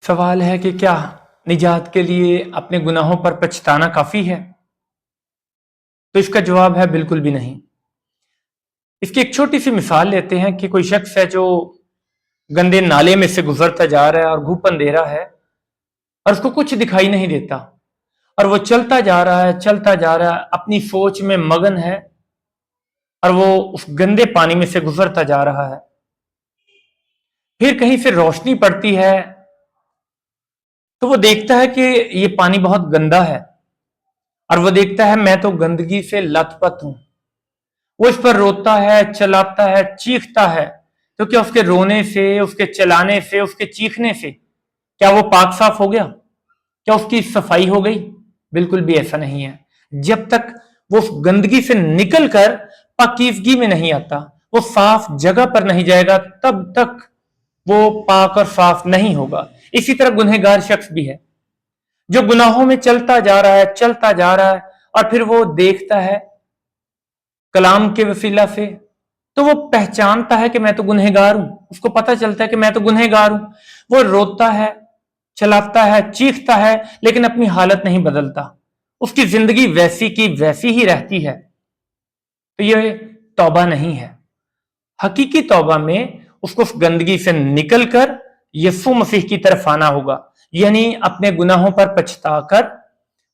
سوال ہے کہ کیا نجات کے لیے اپنے گناہوں پر پچھتانا کافی ہے؟ تو اس کا جواب ہے بالکل بھی نہیں۔ اس کی ایک چھوٹی سی مثال لیتے ہیں کہ کوئی شخص ہے جو گندے نالے میں سے گزرتا جا رہا ہے اور گھوپن دے رہا ہے اور اس کو کچھ دکھائی نہیں دیتا، اور وہ چلتا جا رہا ہے چلتا جا رہا ہے، اپنی سوچ میں مگن ہے اور وہ اس گندے پانی میں سے گزرتا جا رہا ہے۔ پھر کہیں سے روشنی پڑتی ہے تو وہ دیکھتا ہے کہ یہ پانی بہت گندا ہے، اور وہ دیکھتا ہے میں تو گندگی سے لت پت ہوں۔ وہ اس پر روتا ہے، چلاتا ہے، چیختا ہے، تو کیا اس کے رونے سے، اس کے چلانے سے، اس کے چیخنے سے کیا وہ پاک صاف ہو گیا؟ کیا اس کی صفائی ہو گئی؟ بالکل بھی ایسا نہیں ہے۔ جب تک وہ اس گندگی سے نکل کر پاکیزگی میں نہیں آتا، وہ صاف جگہ پر نہیں جائے گا، تب تک وہ پاک اور صاف نہیں ہوگا۔ اسی طرح گنہگار شخص بھی ہے جو گناہوں میں چلتا جا رہا ہے چلتا جا رہا ہے، اور پھر وہ دیکھتا ہے کلام کے وسیلہ سے، تو وہ پہچانتا ہے کہ میں تو گنہگار ہوں، اس کو پتہ چلتا ہے کہ میں تو گنہگار ہوں۔ وہ روتا ہے، چلاتا ہے، چیختا ہے، لیکن اپنی حالت نہیں بدلتا، اس کی زندگی ویسی کی ویسی ہی رہتی ہے۔ تو یہ توبہ نہیں ہے۔ حقیقی توبہ میں اس کو اس گندگی سے نکل کر یسوع مسیح کی طرف آنا ہوگا، یعنی اپنے گناہوں پر پچھتا کر،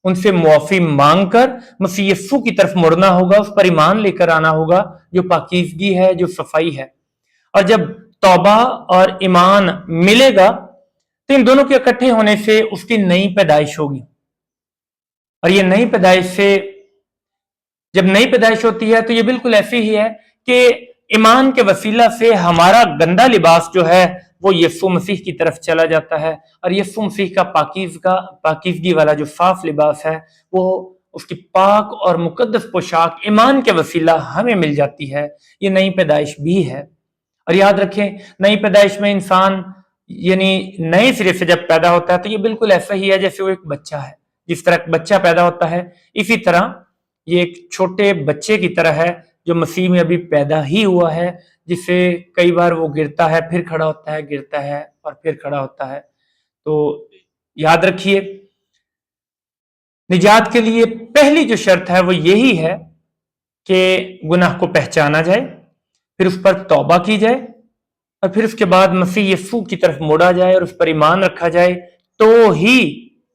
ان سے معافی مانگ کر مسیح یسوع کی طرف مڑنا ہوگا، اس پر ایمان لے کر آنا ہوگا جو پاکیزگی ہے، جو صفائی ہے۔ اور جب توبہ اور ایمان ملے گا تو ان دونوں کے اکٹھے ہونے سے اس کی نئی پیدائش ہوگی، اور یہ نئی پیدائش سے جب نئی پیدائش ہوتی ہے تو یہ بالکل ایسی ہی ہے کہ ایمان کے وسیلہ سے ہمارا گندا لباس جو ہے وہ یسوع مسیح کی طرف چلا جاتا ہے، اور یسوع مسیح کا پاکیزگی والا جو صاف لباس ہے وہ اس کی پاک اور مقدس پوشاک ایمان کے وسیلہ ہمیں مل جاتی ہے۔ یہ نئی پیدائش بھی ہے۔ اور یاد رکھیں، نئی پیدائش میں انسان یعنی نئے سرے سے جب پیدا ہوتا ہے تو یہ بالکل ایسا ہی ہے جیسے وہ ایک بچہ ہے۔ جس طرح ایک بچہ پیدا ہوتا ہے، اسی طرح یہ ایک چھوٹے بچے کی طرح ہے جو مسیح میں ابھی پیدا ہی ہوا ہے، جس سے کئی بار وہ گرتا ہے، پھر کھڑا ہوتا ہے، گرتا ہے اور پھر کھڑا ہوتا ہے۔ تو یاد رکھیے، نجات کے لیے پہلی جو شرط ہے وہ یہی ہے کہ گناہ کو پہچانا جائے، پھر اس پر توبہ کی جائے، اور پھر اس کے بعد مسیح یسوع کی طرف موڑا جائے اور اس پر ایمان رکھا جائے، تو ہی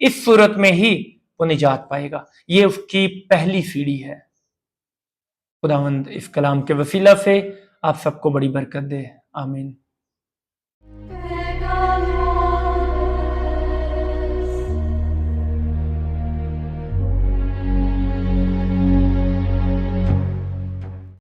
اس صورت میں ہی وہ نجات پائے گا۔ یہ اس کی پہلی سیڑھی ہے۔ خداوند اس کلام کے وسیلہ سے آپ سب کو بڑی برکت دے، آمین۔